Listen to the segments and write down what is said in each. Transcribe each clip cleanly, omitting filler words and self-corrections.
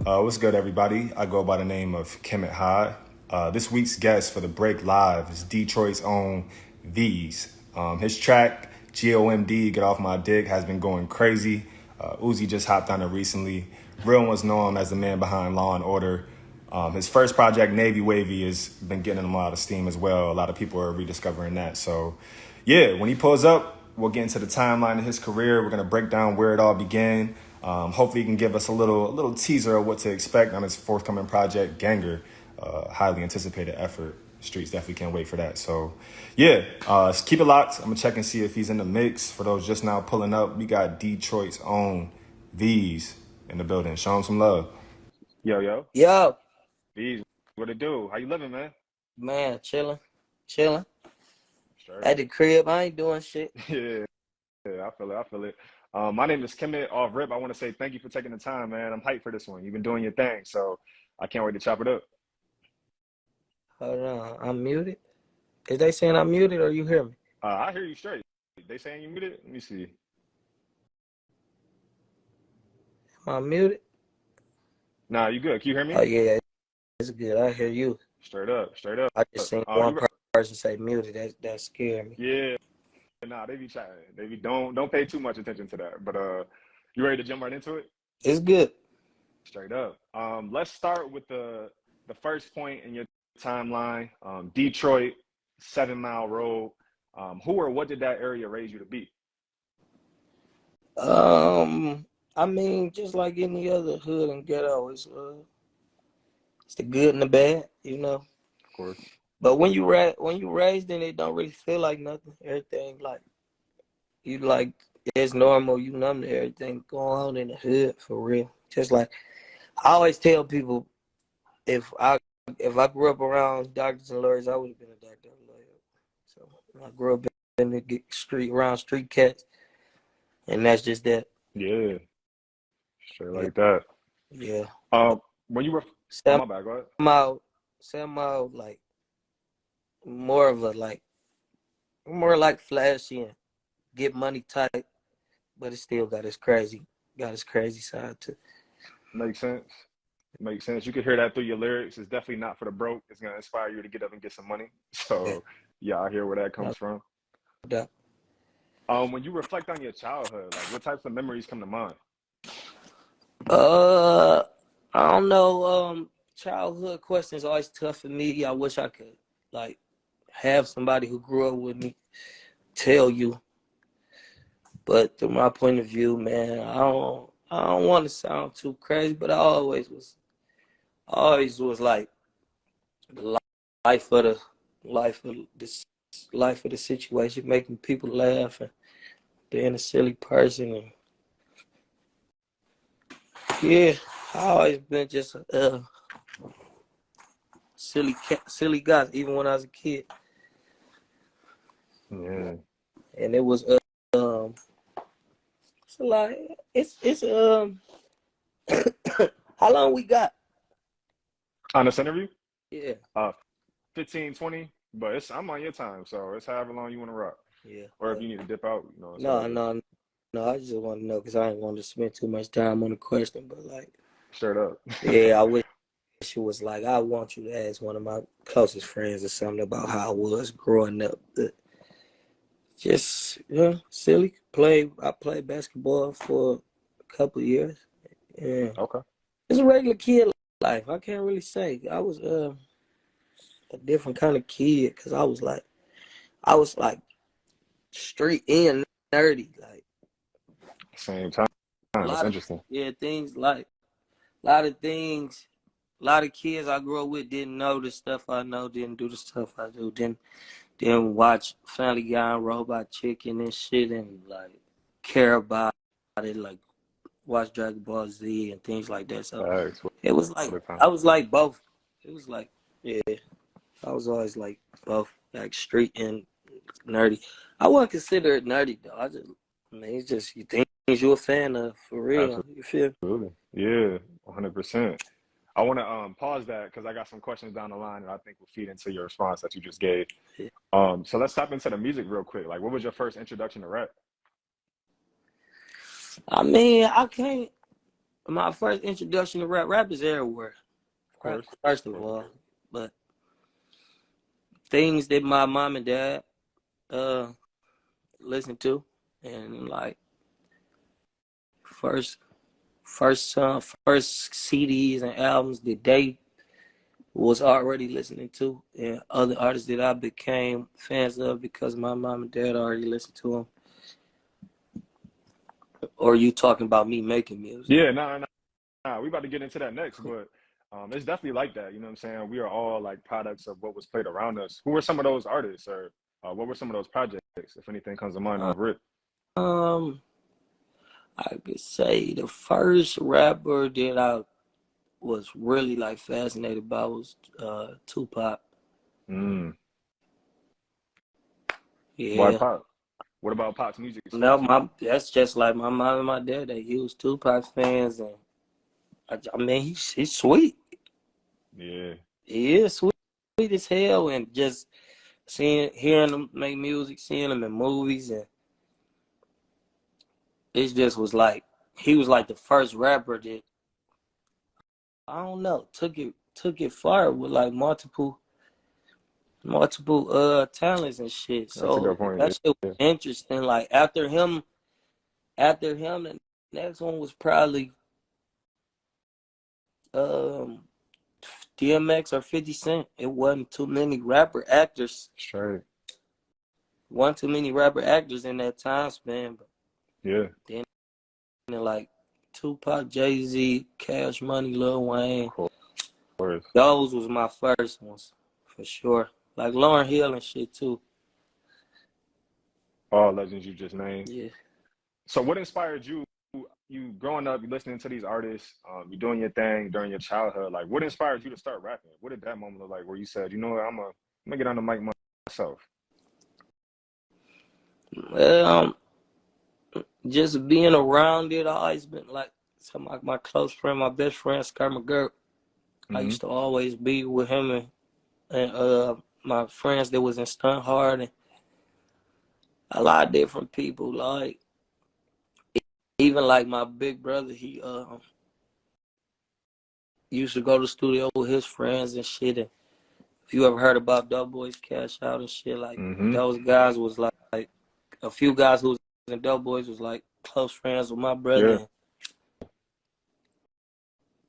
What's good, everybody? I go by the name of Kemet High. This week's guest for the Break Live is Detroit's own Veeze. His track, GOMD, Get Off My Dick, has been going crazy. Uzi just hopped on it recently. Real ones know him as the man behind Law and Order. His first project, Navy Wavy, has been getting him a lot of steam as well. A lot of people are rediscovering that. So, yeah, when he pulls up, we'll get into the timeline of his career. We're going to break down where it all began. Hopefully he can give us a little teaser of what to expect on his forthcoming project, Gengar. Highly anticipated effort. Streets definitely can't wait for that. So, yeah, keep it locked. I'm going to check and see if he's in the mix. For those just now pulling up, we got Detroit's own Veeze in the building. Show him some love. Yo. Yo, Veeze, what it do? How you living, man? man, chilling. Sure. At the crib, I ain't doing shit. Yeah, I feel it. My name is Kemet off rip. I want to say thank you for taking the time, man. I'm hyped for this one. You've been doing your thing, so I can't wait to chop it up. Hold on, I'm muted. Is they saying I'm muted or you hear me? I hear you straight. They saying you muted? Let me see. Am I muted? Nah, you good. Can you hear me? Oh yeah, it's good. I hear you. Straight up. I just seen one person say muted. That scared me. Yeah. Nah, they be chatting. They be don't pay too much attention to that. But you ready to jump right into it? It's good. Straight up. Let's start with the first point in your timeline. Detroit, 7 Mile Road. Who or what did that area raise you to be? I mean, just like any other hood and ghetto, it's the good and the bad, you know. Of course. But when you raised in it, don't really feel like nothing. Everything like it's normal. You numb to everything going on in the hood for real. Just like I always tell people, if I grew up around doctors and lawyers, I would have been a doctor and lawyer. So I grew up in the street around street cats, and that's just that. Yeah. Straight like that. Yeah. When you were oh, my bad, go ahead. Somehow like more like flashy and get money tight, but it still got its crazy side too. Makes sense. You can hear that through your lyrics. It's definitely not for the broke. It's gonna inspire you to get up and get some money. So yeah, I hear where that comes from. Yeah. When you reflect on your childhood, like what types of memories come to mind? I don't know. Childhood questions are always tough for me. I wish I could like have somebody who grew up with me tell you. But from my point of view, man, I don't want to sound too crazy, but I always was like the life of the situation, making people laugh and being a silly person. And yeah, I always been just a silly guy, even when I was a kid. Yeah. And it was it's a lot. It's how long we got On this interview? Yeah. 15, 20, but I'm on your time, so it's however long you want to rock. Yeah. Or if you need to dip out, you know. No, I just want to know because I didn't want to spend too much time on the question, but like straight up. Yeah, I wish it was like I want you to ask one of my closest friends or something about how I was growing up. Just silly. I played basketball for a couple of years. Yeah. Okay. It's a regular kid life. I can't really say. I was a different kind of kid because I was like street and nerdy. Like same time. That's interesting. Things like a lot of kids I grew up with didn't know the stuff I know, didn't do the stuff I do, didn't watch Family Guy and Robot Chicken and shit and like care about it, like watch Dragon Ball Z and things like that. So it was like I was like both. It was like I was always like both, like street and nerdy. I wouldn't consider it nerdy though. It's just you things you're a fan of for real. Absolutely. You feel? Absolutely. Yeah, 100%. I want to pause that because I got some questions down the line that I think will feed into your response that you just gave. Yeah. So let's tap into the music real quick. Like, what was your first introduction to rap? I mean, I can't My first introduction to rap is everywhere. Of course. First of all, but things that my mom and dad listen to, and like first first CDs and albums that they was already listening to, and other artists that I became fans of because my mom and dad already listened to them. Or you talking about me making music? Yeah, nah. We about to get into that next, but it's definitely like that. You know what I'm saying? We are all like products of what was played around us. Who were some of those artists, or what were some of those projects, if anything comes to mind off rip? Um, I could say the first rapper that I was really like fascinated by was Tupac. Mm. Why Yeah. Pop? What about Pop's music No, speaks to you? that's just like my mom and my dad. They was Tupac fans, and I mean he's sweet. Yeah, He is sweet as hell, and just hearing him make music, seeing him in movies, and it just was like he was like the first rapper that I don't know took it far with like multiple talents and shit. that's a good So point. that shit was Yeah. interesting. Like after him, the next one was probably um DMX or 50 Cent. It wasn't too many rapper actors. Straight. Wasn't too many rapper actors in that time span. But Yeah, then like Tupac, Jay-Z, Cash Money, Lil Wayne. of course. Those was my first ones for sure. Like Lauryn Hill and shit too. All legends you just named. Yeah. So, what inspired you? You growing up, you listening to these artists, you doing your thing during your childhood. Like, what inspired you to start rapping? What did that moment look like where you said, you know what, I'm gonna get on the mic myself? Um, just being around it, I always been like some like my close friend, my best friend, Scott McGurk. I Mm-hmm. used to always be with him and my friends that was in stunt hard and a lot of different people. Like even like my big brother, he used to go to the studio with his friends and shit. And if you ever heard about Doughboys Cash Out and shit, like Mm-hmm. those guys was like a few guys who was in Doughboys was like close friends with my brother. Yeah. And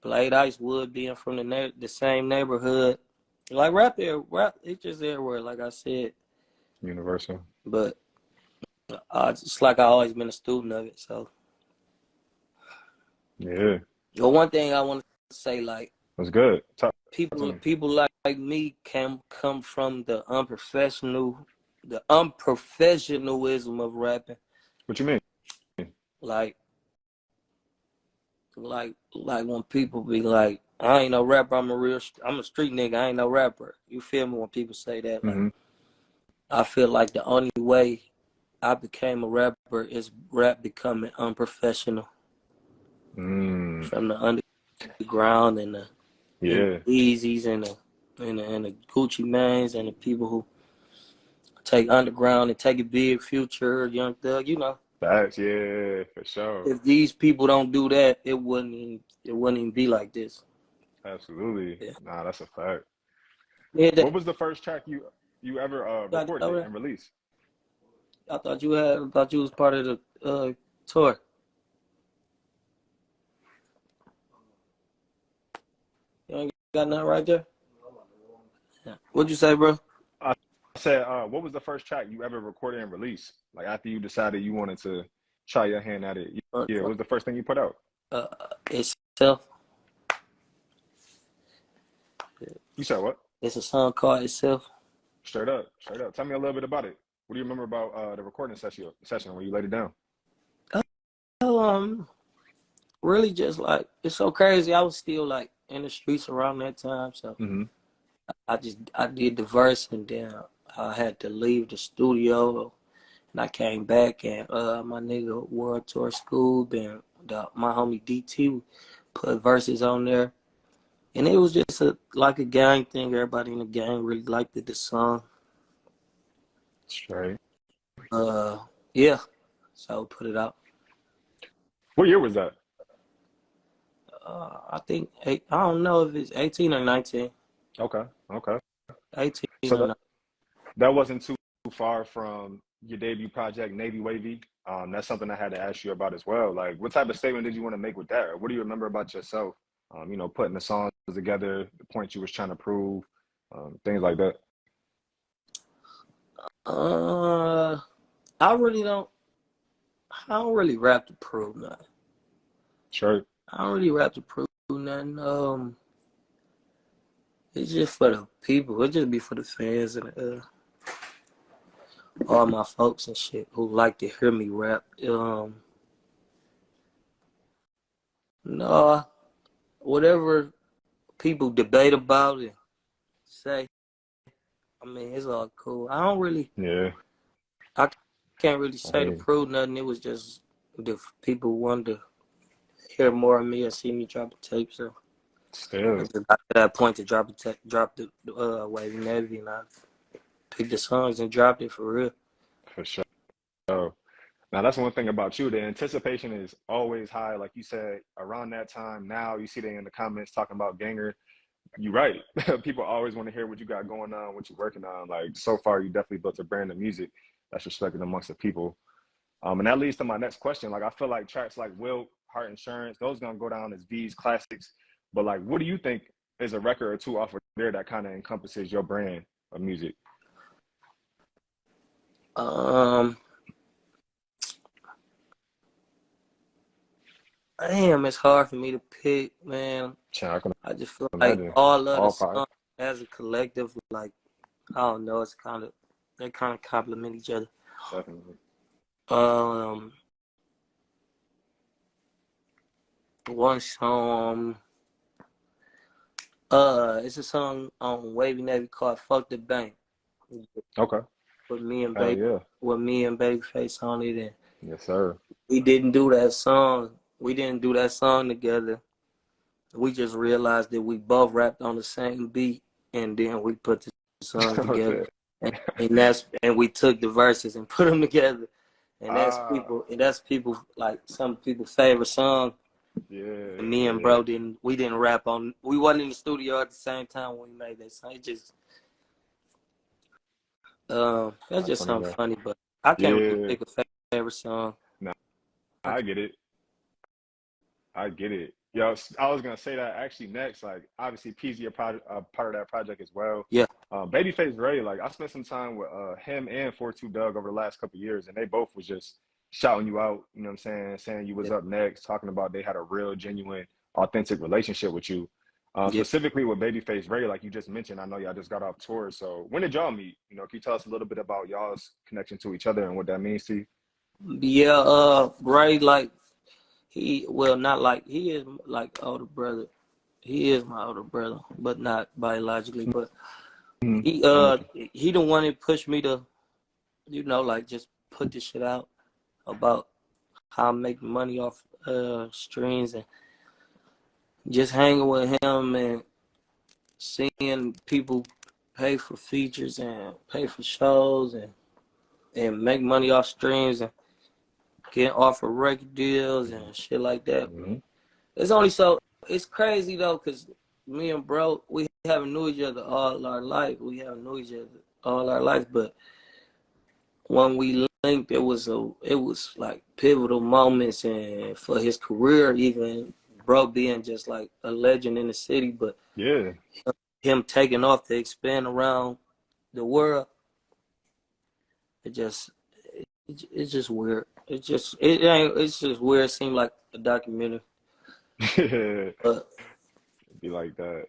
Blade Icewood being from the same neighborhood. Like rap, it's just everywhere, like I said. Universal. But it's like I always been a student of it. So, Yeah. but one thing I want to say, like That's good. Talk to me. people like me can come from the unprofessionalism of rapping. What you mean? Like when people be like, I ain't no rapper, I'm a street nigga, I ain't no rapper. You feel me when people say that? Like, Mm-hmm. I feel like the only way I became a rapper is rap becoming unprofessional Mm. from the underground and the Yeah. Veezes and the Gucci Manes and the people who take underground and take it big, Future, Young Thug, you know. That's yeah, for sure. If these people don't do that, it wouldn't even be like this. Absolutely. Yeah. Nah, that's a fact. Yeah, What was the first track you ever got that over recorded there? and released? I thought you was part of the tour. You ain't got nothing right there? Yeah. What'd you say, bro? I said, what was the first track you ever recorded and released? Like after you decided you wanted to try your hand at it. Yeah, what was the first thing you put out? Uh, Itself. You said what? It's a song called Itself. Straight up, straight up. Tell me a little bit about it. What do you remember about the recording session when you laid it down? Oh, really just like, it's so crazy. I was still like in the streets around that time. So Mm-hmm. I did the verse and then I had to leave the studio and I came back and my nigga World Tour School, then my homie DT put verses on there. And it was just like a gang thing. Everybody in the gang really liked the song. Straight. Yeah. So I put it out. What year was that? I think I don't know if it's 18 or 19. Okay, okay. 18 So or 19. that wasn't too far from your debut project, Navy Wavy. That's something I had to ask you about as well. Like, what type of statement did you want to make with that? Or what do you remember about yourself? You know, putting the songs together, the points you was trying to prove, things like that. Uh, I really don't. I don't really rap to prove nothing. Sure. I don't really rap to prove nothing. It's just for the people. It just be for the fans and all my folks and shit who like to hear me rap. No, whatever people debate about it, say. I mean, it's all cool. I don't really. Yeah. I can't really I say hear to you. prove nothing. It was just the people wanted to hear more of me or see me drop a tape. So I Still, just got to that point to drop the Wavy Navy, and I picked the songs and dropped it for real. for sure. Now that's one thing about you. The anticipation is always high. Like you said, around that time, now you see they in the comments talking about Gengar. You're right. People always want to hear what you got going on, what you're working on. Like so far, you definitely built a brand of music that's respected amongst the people. And that leads to my next question. Like I feel like tracks like Wilt, Heart Insurance, those gonna go down as Veeze classics. But like, what do you think is a record or two off of there that kind of encompasses your brand of music? Um, Damn, it's hard for me to pick, man. Yeah, I can I just feel like imagine. all of the All five, songs as a collective, like I don't know, they kind of complement each other. definitely. Um, One song, it's a song on Wavy Navy called "Fuck the Bank" Okay. with me and Hell Baby, yeah. with me and Babyface on it, and Yes, sir. we didn't do that song. We didn't do that song together. We just realized that we both rapped on the same beat, and then we put the songs Oh together, shit. and we took the verses and put them together, and Ah, that's people like some people's favorite song. yeah, And me and yeah. bro didn't rap on. We wasn't in the studio at the same time when we made that song. It just that's That's just funny something though. funny, but I can't really Yeah. pick a favorite song. Nah, I I can, get it. I get it. Yo, I was gonna say that actually next. Like, obviously, PZ a part of that project as well. yeah, Babyface Ray, like, I spent some time with him and 42 Doug over the last couple of years, and they both was just shouting you out. You know what I'm saying? Saying you was yeah, up next, talking about they had a real, genuine, authentic relationship with you. yeah. Specifically with Babyface Ray, like you just mentioned, I know y'all just got off tour. So when did y'all meet? You know, can you tell us a little bit about y'all's connection to each other and what that means to you? Yeah, Ray, like not like he is like older brother. He is my older brother, but not biologically. But Mhm. he I'm with uh you. he the one that pushed me to, like just put this shit out about how I'm making money off streams and just hanging with him and seeing people pay for features and pay for shows and make money off streams and get offered record deals and shit like that. But Mhm. it's it's crazy though, cause me and bro, we haven't knew each other all our life. We haven't knew each other all our life, but when we linked, it was like pivotal moments and for his career, even bro being just like a legend in the city, but Yeah. him taking off to expand around the world, it just it's just weird. It's just weird. It seemed like a documentary, It'd but be like that.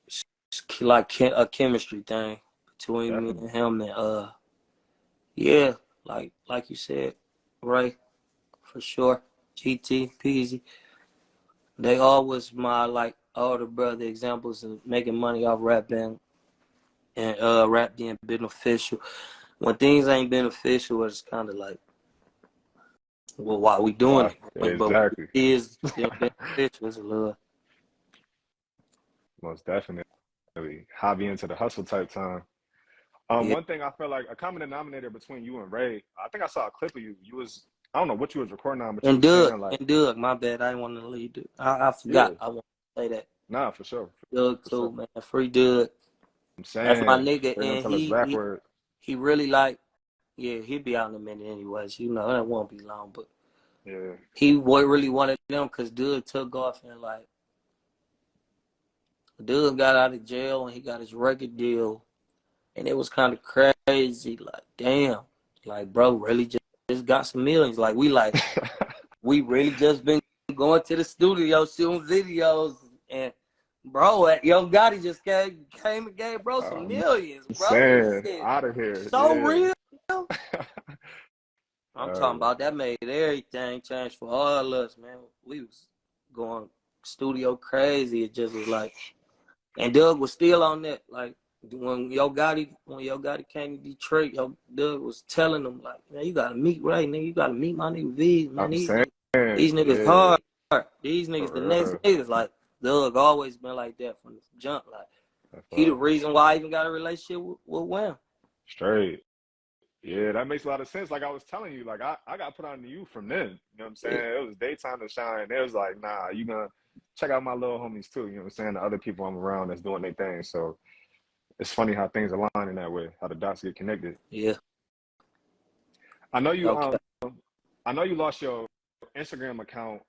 it's like a chemistry thing between me Definitely. and him, and yeah, like you said, Ray for sure. GT, Peasy, they all was my like older brother examples of making money off rapping and rap being beneficial. When things ain't beneficial, it's kind of like, well, why we doing Why? it? But when Exactly. it is still beneficial, it's a little. Most definitely. Hobby into the hustle type time. Yeah. One thing I felt like a common denominator between you and Ray, I think I saw a clip of you. You was I don't know what you was recording on, but you was saying like, And Doug, my bad. I didn't want to leave. I yeah, forgot. I want to say that. nah, for sure, Doug for sure. too, man. Free Doug. I'm That's my saying nigga, they gonna and tell us backward. he really like, yeah, he'll be out in a minute anyways. You know, that won't be long, but Yeah, he really wanted them because Doug took off and like, Doug got out of jail and he got his record deal, and it was kind of crazy. Like, damn, like, bro, really just got some millions. We really just been going to the studio shooting videos, and bro, Yo Gotti just came and gave bro some I'm millions, bro. This saying shit out of here. so Yeah. real. I'm talking about that made everything change for all us, man. We was going studio crazy. It just was like, and Doug was still on that. Like when Yo Gotti came to Detroit, Doug was telling them like, man, you gotta meet Ray, nigga. You gotta meet my nigga Veeze, man. I'm saying, These niggas yeah, hard. These niggas the for next real. niggas. Like Doug always been like that from the jump. Like That's he the all. reason why I even got a relationship with Wham. Straight. Yeah, that makes a lot of sense. Like I was telling you, like I got put on to you from then. You know what I'm saying? Yeah. It was daytime to shine. It was like, nah, you gonna check out my little homies too. You know what I'm saying? The other people I'm around that's doing their thing. So it's funny how things align in that way, how the dots get connected. Yeah. I know you Okay. I know you lost your Instagram account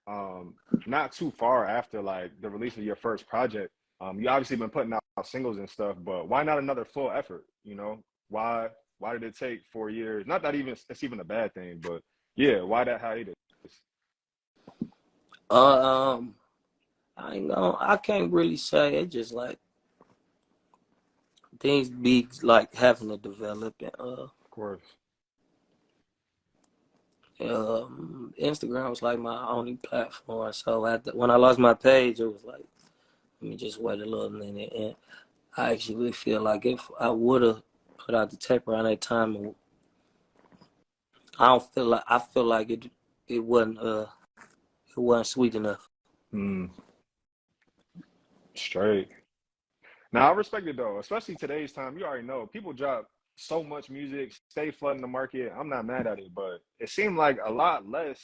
not too far after like the release of your first project. You obviously been putting out singles and stuff, but why not another full effort? You know, why did it take 4 years? Not that even it's even a bad thing, but yeah, why that hiatus? Um, I know I can't really say. It just like things be like having to develop, and Of course. Instagram was like my only platform. So when I lost my page, it was like, let me just wait a little minute. And I actually feel like if I would have put out the tape around that time, I feel like it wasn't sweet enough. Mm, straight. Now I respect it though, especially today's time. You already know people drop so much music, stay flooding the market. I'm not mad at it, but it seemed like a lot less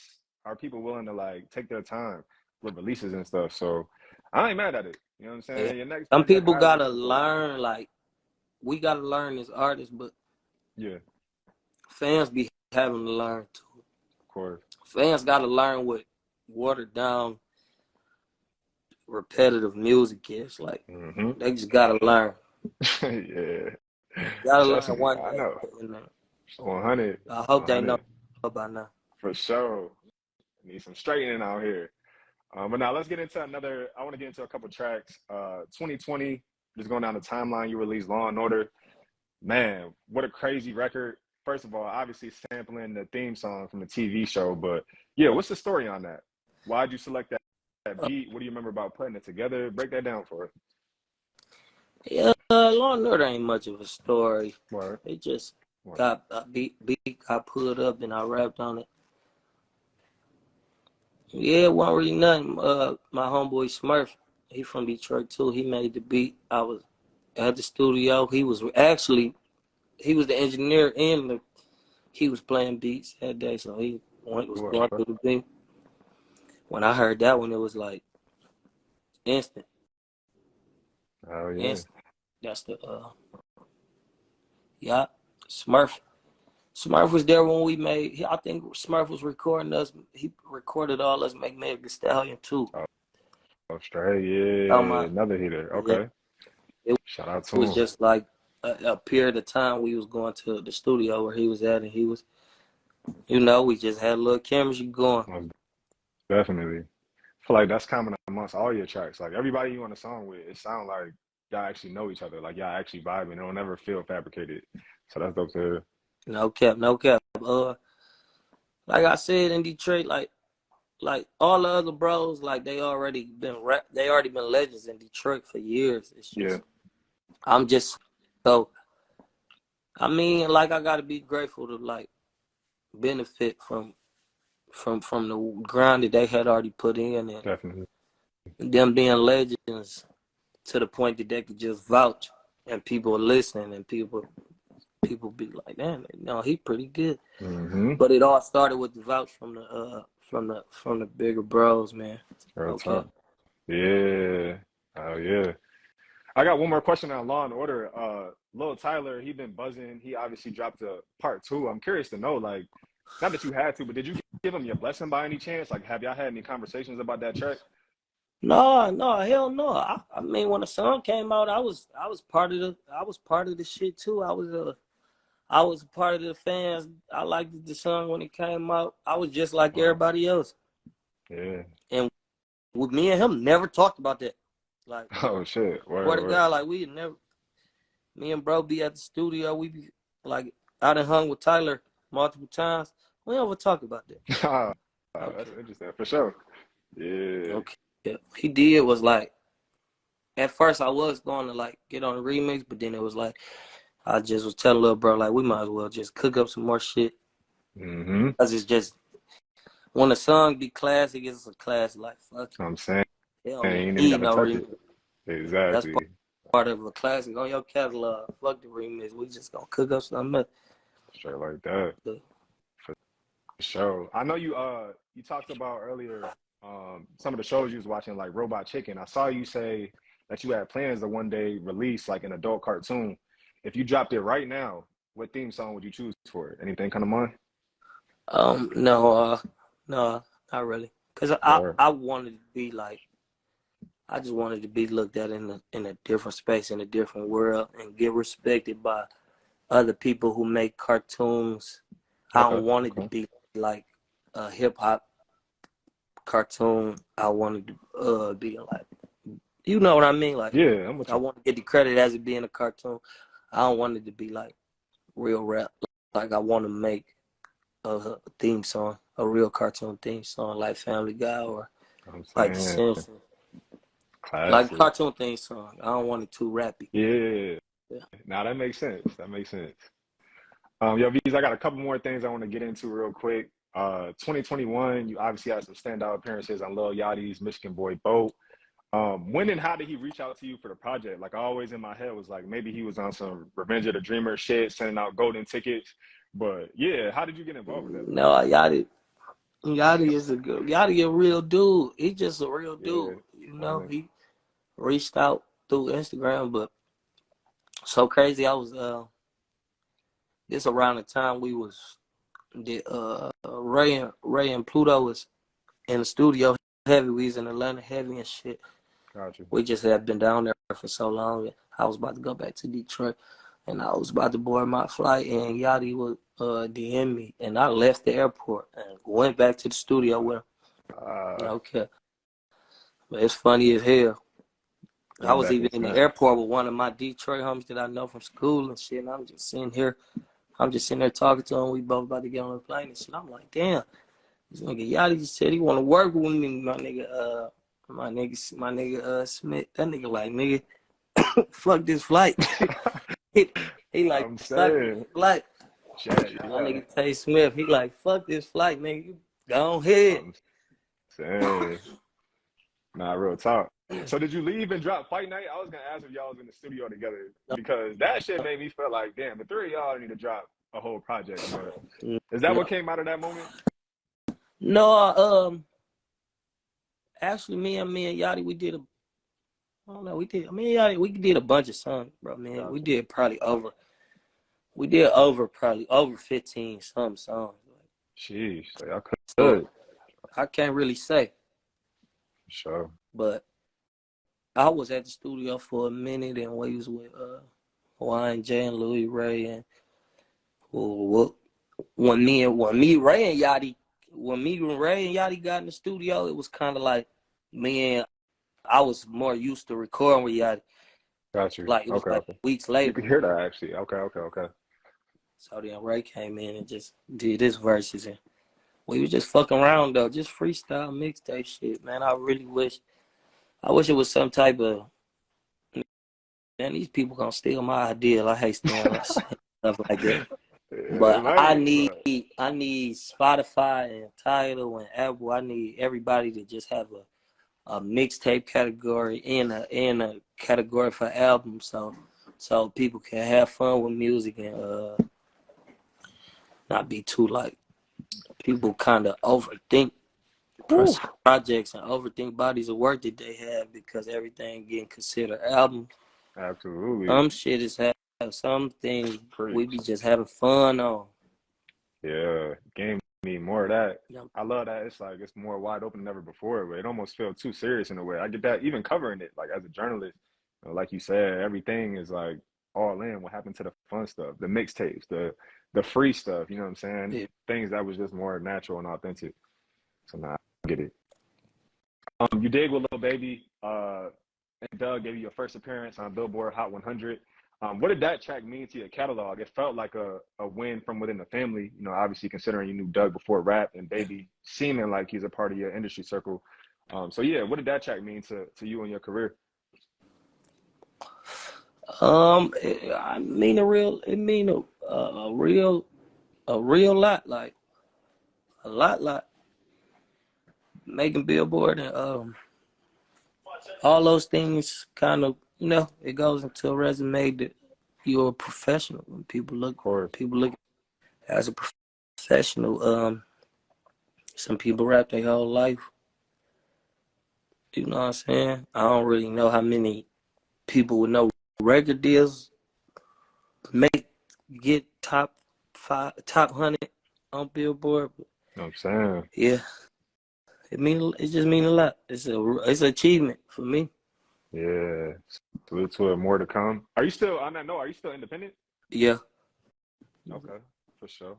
are people willing to like take their time with releases and stuff. So I ain't mad at it. You know what I'm Yeah. saying? Your next Some project, people however gotta it's gonna come. learn, like we gotta learn as artists, but Yeah, fans be having to learn too. of course. Fans gotta learn what watered down repetitive music is. Like Hmm. they just gotta learn. Yeah. Gotta Trust learn me, one I day. know. You know. 100, I hope they know 100 by now. for sure. Need some straightening out here. But now let's get into another. I want to get into a couple tracks. 2020, just going down the timeline. You released Law and Order. Man, what a crazy record. First of all, obviously sampling the theme song from the TV show. But yeah, what's the story on that? Why'd you select that beat? What do you remember about putting it together? Break that down for us. Yeah, Law and Order ain't much of a story. Word, It just word. got a beat got put up and I rapped on it. Yeah, it wasn't really nothing. My homeboy Smurf, he from Detroit too. He made the beat. I was at the studio. He was the engineer and he was playing beats that day, so he was going Word. through the beat. When I heard that one, it was like instant, Oh yeah. instant. That's the yeah, Smurf. Smurf was there when we made. I think Smurf was recording us. He recorded all us make Meg the Stallion too. Oh, straight. Oh Yeah, my, another hitter. yeah. Okay. It Shout out to was him. just like a period of time we was going to the studio where he was at, and he was, we just had a little chemistry going. Most definitely. I feel like that's common amongst all your tracks. Like everybody you on a song with, it sounds like y'all actually know each other. Like y'all actually vibing. It don't never feel fabricated. So that's dope to hear. No cap, no cap. Like I said in Detroit, like all the other bros, like they already been legends in Detroit for years. It's Yeah, just I'm just so I mean, like I gotta be grateful to like benefit from the ground that they had already put in and definitely. them being legends to the point that they could just vouch and people are listening and people people be like, damn, no, he pretty good. Mm-hmm. But it all started with the vouch from the bigger bros, man. Real Okay. talk. Yeah. Oh yeah. I got one more question on Law and Order. Lil Tyler, he been buzzing. He obviously dropped a part 2. I'm curious to know, like, not that you had to, but did you give him your blessing by any chance? Like, have y'all had any conversations about that track? No, hell no. I mean, when the song came out, I was part of the shit too. I was a part of the fans. I liked the song when it came out. I was just like everybody else. Yeah. And with me and him, never talked about that. Like, Oh shit. word to God, like we never. Me and bro be at the studio. We be like, I done hung with Tyler multiple times. We never talk about that. That's interesting for sure. Yeah. Okay. Yeah. He did was like, at first I was going to like get on the remix, but then it was like, I just was telling little bro, like, we might as well just cook up some more shit. Mm-hmm. Cause it's just, when a song be classic, it's a classic. Like, fuck it. I'm saying, It you don't ain't even need gotta no touch it. remix. That's Exactly. part of a classic on your catalog. Fuck the remix. We just gonna cook up something else. Straight like that. For sure. I know you talked about earlier some of the shows you was watching, like Robot Chicken. I saw you say that you had plans to one day release like an adult cartoon. If you dropped it right now, what theme song would you choose for it? Anything come to mind? No, not really. Cause Or I wanted to be like, I just wanted to be looked at in a different space, in a different world, and get respected by other people who make cartoons. I okay, don't want it to okay. be like a hip hop cartoon. I wanted to be like, you know what I mean? Like, Yeah, I'm with I you. want to get the credit as it being a cartoon. I don't want it to be like real rap. Like, I want to make a theme song, a real cartoon theme song, like Family Guy or I'm like The saying Simpsons. Like classic. cartoon theme song. I don't want it too rappy. Yeah. Yeah. Now that makes sense. That makes sense. Yo, Veeze, I got a couple more things I want to get into real quick. 2021, you obviously had some standout appearances on Lil Yachty's Michigan Boy Boat. When and how did he reach out to you for the project? Like, always in my head was like, maybe he was on some Revenge of the Dreamer shit, sending out golden tickets. But yeah, how did you get involved with that? No, Yachty a real dude. He just a real dude. Yeah, You on know, it. he reached out through Instagram, but so crazy. I was this around the time we was Ray and Pluto was in the studio heavy. We was in Atlanta heavy and shit. Gotcha. We just had been down there for so long. I was about to go back to Detroit, and I was about to board my flight, and Yachty would DM me, and I left the airport and went back to the studio with him. Uh, Okay, but it's funny as hell. I Went was back even and in the snapped. airport with one of my Detroit homies that I know from school and shit, and I'm just sitting there talking to him. We both about to get on the plane and shit. I'm like, damn, this nigga Yachty just said he want to work with me, my nigga Smith. That nigga like, nigga, fuck this flight. he, he like, I'm fuck this saying, flight. chat, My yeah. nigga Tay Smith, he like, fuck this flight, nigga. You go ahead. I'm saying, nah, real talk. So did you leave and drop Fight Night? I was gonna ask if y'all was in the studio together because that shit made me feel like, damn, the three of y'all need to drop a whole project. But is that what No, came out of that moment? no, actually, me and Yachty, we did I don't know, we did a bunch of songs, bro, man. Gotcha. We did over probably over 15 some songs. Sheesh, so y'all So could. I can't really say, For sure. but I was at the studio for a minute and we was with Hawaiian J and Louis Ray and when me and Ray and Yachty got in the studio, it was kind of like me and I was more used to recording with Yachty. Got you. Like it was Okay, like okay. weeks You later. can hear that actually. Okay, okay, okay. So then Ray came in and just did his verses and we was just fucking around though, just freestyle mixtape shit, man. I wish it was some type of, man, these people gonna steal my idea. I hate stealing stuff like that. Yeah, it But I might, need but Spotify and Tidal and Apple. I need everybody to just have a mixtape category and a category for albums. So so people can have fun with music and not be too like people kind of overthink Woo. projects and overthink bodies of work that they have because everything getting considered albums. Absolutely. Some shit is some things we Preach. be just having fun on. Yeah, game need more of that. Yep. I love that. It's like it's more wide open than ever before, but it almost feels too serious in a way. I get that even covering it, like as a journalist, like you said, everything is like all in. What happened to the fun stuff, the mixtapes, the free stuff? You know what I'm saying? Yeah. Things that was just more natural and authentic. So now I get it. You did with Lil Baby, and Doug gave you your first appearance on Billboard Hot 100. What did that track mean to your catalog? It felt like a win from within the family, you know, obviously considering you knew Doug before rap and Baby seeming like he's a part of your industry circle. So yeah, what did that track mean to you and your career? I mean it mean a real lot, like a lot. Making Billboard and all those things kind of, you know, it goes into a resume that you're a professional. When people look as a professional. Some people rap their whole life. You know what I'm saying? I don't really know how many people with no record deals get top 100 on Billboard. You know what I'm saying? Yeah, it just mean a lot. It's an achievement for me. Yeah. Salute to it. More to come. Are you still on that note? Are you still independent? Yeah. Okay, for sure.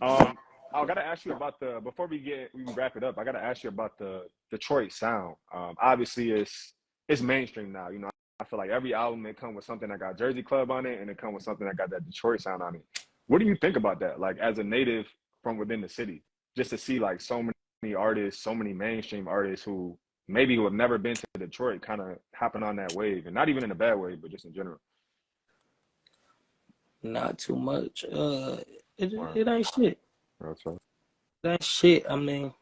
I gotta ask you about before we wrap it up. I gotta ask you about the Detroit sound. Obviously it's mainstream now. You know, I feel like every album it come with something that got Jersey Club on it, and it come with something that got that Detroit sound on it. What do you think about that? Like as a native from within the city, just to see like so many artists, so many mainstream artists who have never been to Detroit, kind of hopping on that wave, and not even in a bad way, but just in general. Not too much. Wow. It ain't shit. That's right. It ain't shit. I mean,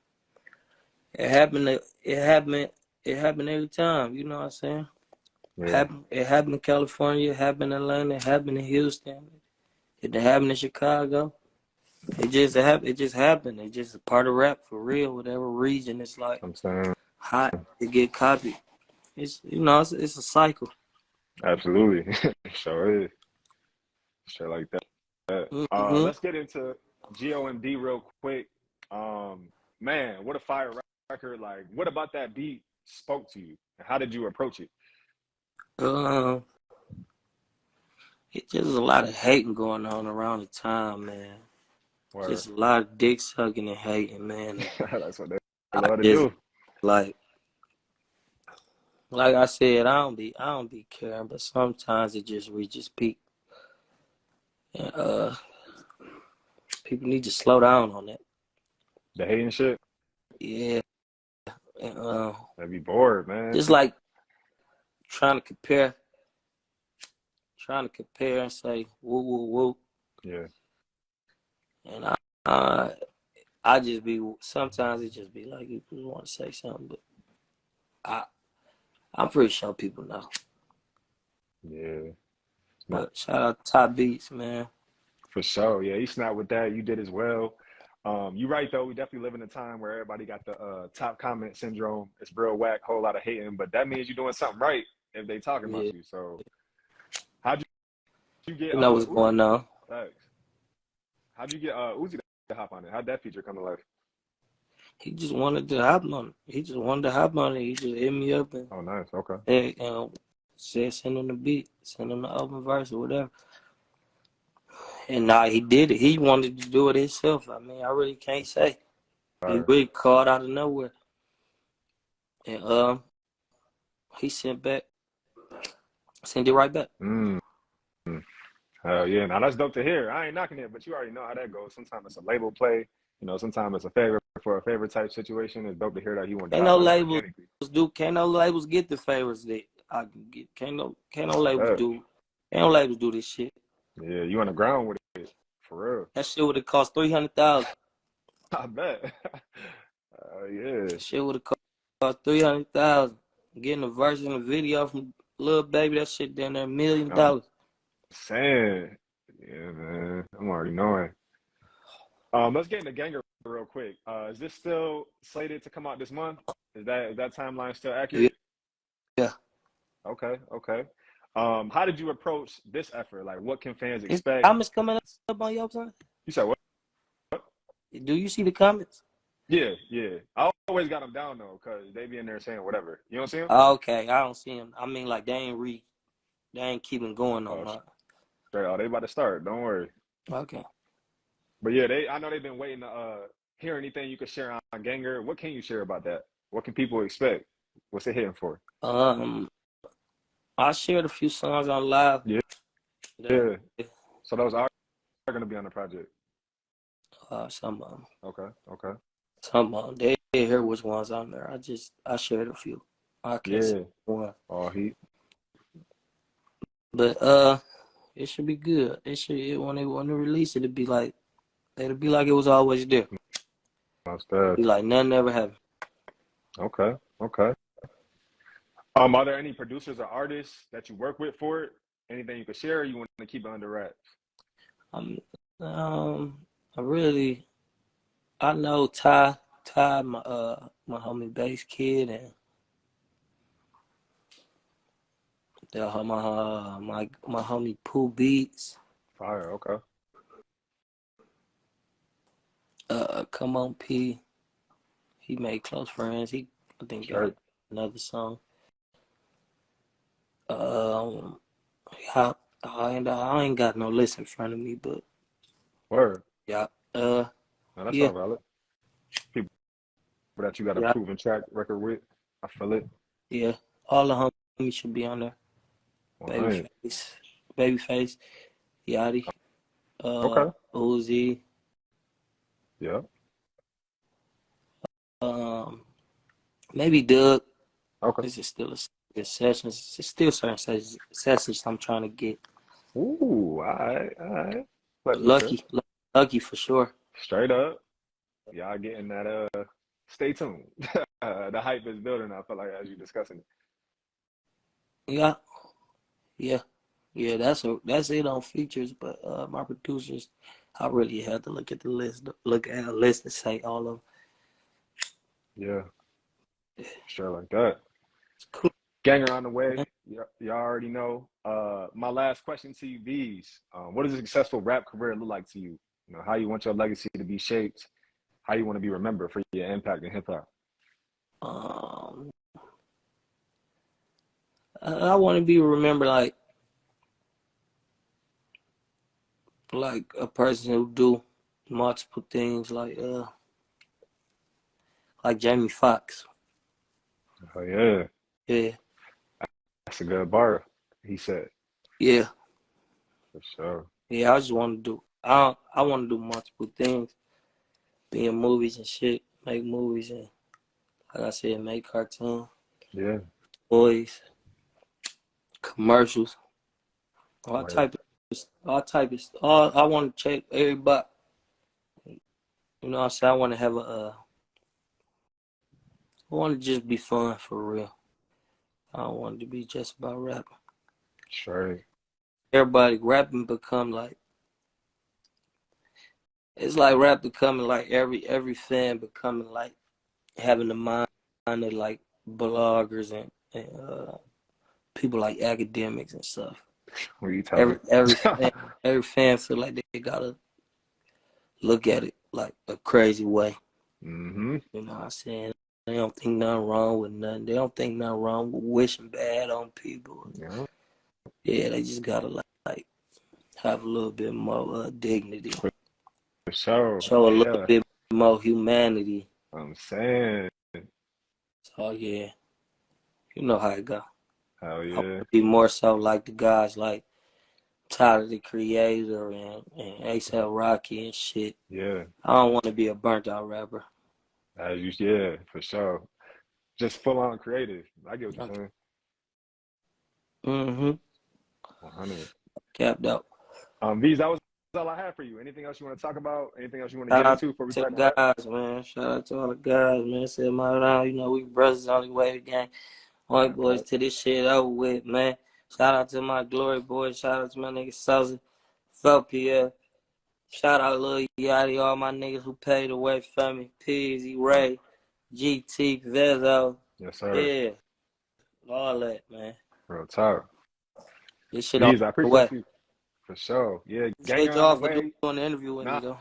it happened. It happened every time. You know what I'm saying? Yeah. It happened in California. It happened in Atlanta. It happened in Houston. It happened in Chicago. It just happened. It's just a part of rap for real. Whatever region it's like I'm saying hot, it get copied. It's it's a cycle. absolutely. Sure is. Sure like that. Mm-hmm. Let's get into GOMD real quick. Man, what a fire record! Like, what about that beat spoke to you? And how did you approach it? It's just a lot of hating going on around the time, man. Word. Just a lot of dick sucking and hating, man. That's what they I love to just do. like I said, I don't be caring, but sometimes it just reaches peak. And people need to slow down on that. The hating shit. Yeah. And That'd be bored, man. just like trying to compare and say woo woo woo. Yeah. And I just be sometimes it just be like you just want to say something, but I'm pretty sure people know. Yeah. But shout out to Top Beats, man. For sure. Yeah, he snapped with that. You did as well. You're right though. We definitely live in a time where everybody got the top comment syndrome. It's real whack, whole lot of hating, but that means you're doing something right if they talking about you. So how'd you get You know what's Uzi? going on. Thanks. How'd you get Uzi to hop on it? How'd that feature come to life? He just wanted to hop on it. He just hit me up and Oh, nice. Okay. said send him the beat, send him the open verse or whatever. And now he did it. He wanted to do it himself. I mean, I really can't say. He really called out of nowhere. And he sent it right back. Yeah, now that's dope to hear. I ain't knocking it, but you already know how that goes. Sometimes it's a label play, you know, sometimes it's a favor for a favor type situation. It's dope to hear that he went Can't no labels get the favors that I can get. Can't no labels do this shit. Yeah, you on the ground with it, for real. That shit would have cost $300,000. I bet. Yeah. That shit would have cost $300,000. Getting a version of the video from Lil Baby, that shit down there, $1 million. I'm saying, yeah, man, I'm already knowing. Let's get into Gengar real quick. Is this still slated to come out this month? Is that timeline still Yeah. accurate? Yeah. Okay, okay. How did you approach this effort? Like, what can fans Is expect? comments coming up on your son? You said what? Do you see the comments? Yeah, yeah. I always got them down though, cause they be in there saying whatever. You don't see them? Okay, I don't see them. I mean, like, they ain't keeping going on Oh, mine. straight out. They about to start. Don't worry. Okay. But yeah, I know they've been waiting to hear anything you could share on Gengar. What can you share about that? What can people expect? What's it hitting for? I shared a few songs on live. Yeah, yeah. So those are going to be on the project. Some of them. Okay, okay. Some of them. They didn't hear which ones on there. I shared a few. I can't say one. All heat. But it should be good. When they release it, it'll be like it was always there. Be like nothing ever happened. Okay, okay. Are there any producers or artists that you work with for it? Anything you could share, or you want to keep it under wraps? I know Ty, my homie Bass Kid, and my homie Pooh Beats. Fire, okay. Come on P. He made Close Friends. I think got another song. I ain't got no list in front of me, but Word. yeah. No, that's all valid. People that you got a proven track record with, I feel it. Yeah, all the homies should be on there. Babyface, Yachty, okay. Uzi. Yeah. Maybe Doug. Okay. This is still a session. It's still certain sessions I'm trying to get. Ooh, all right. Lucky for sure. Straight up. Y'all getting that, stay tuned. The hype is building, I feel like, as you're discussing it. Yeah, that's it on features, but my producers, I really had to look at the list, and say all of them. Yeah. Straight like that. It's cool. Gengar on the way. Y'all already know. My last question to you, Veeze. What does a successful rap career look like to you? You know, how you want your legacy to be shaped, how you want to be remembered for your impact in hip hop. I want to be remembered like a person who do multiple things, like Jamie Foxx. Oh yeah. Yeah. That's a good bar, he said. Yeah. For sure. Yeah, I just want to do. I want to do multiple things, be in movies and shit, make movies and, like I said, make cartoons. Yeah. Toys, commercials, all type of all. I want to check everybody. You know what I'm saying? I want to have I want to just be fun for real. I don't want it to be just about rapping. Sure. Everybody rapping become like, it's like rap becoming like every fan becoming like having the mind of like bloggers and people like academics and stuff. What are you telling? Every fan feel like they gotta look at it like a crazy way. Mm-hmm. You know what I'm saying? They don't think nothing wrong with nothing. They don't think nothing wrong with wishing bad on people. Yeah, they just gotta like have a little bit more dignity. For sure. Show a little bit more humanity. I'm saying. So yeah, you know how it go. Hell yeah. Be more so like the guys like Tyler the Creator and A$AP Rocky and shit. Yeah. I don't want to be a burnt out rapper. Yeah, for sure. Just full on creative. I get what you're saying. Mm-hmm. 100. Capped out. Veeze, that was all I have for you. Anything else you want to talk about? Anything else you want to get into before we Shout wrap? out to the guys, man. Shout out to all the guys, man. Said my round, we brothers only way gang. White boys to this shit over with, man. Shout out to my glory boys. Shout out to my nigga Sousa, Felpia. Shout out Lil Yachty, all my niggas who paid the way for me. Peasy, Ray, GT, Vezo. Yes, sir. Yeah. All that, man. Real talk. This shit on Veeze, I the way. appreciate you. For sure. Yeah, Appreciate Gengar y'all on the for way. doing the interview with me, though.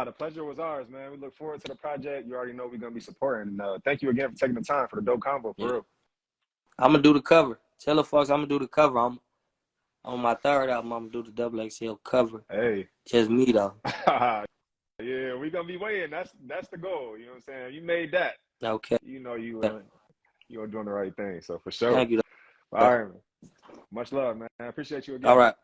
The pleasure was ours, man. We look forward to the project. You already know we're going to be supporting. Thank you again for taking the time for the dope combo, for real. I'm going to do the cover. Tell the folks I'm going to do the cover. I'm on my third album, I'm going to do the XXL cover. Hey. Just me, though. Yeah, we're going to be waiting. That's the goal. You know what I'm saying? You made that. Okay. You know you are doing the right thing. So, for sure. Thank you. All right, man. Much love, man. I appreciate you again. All right.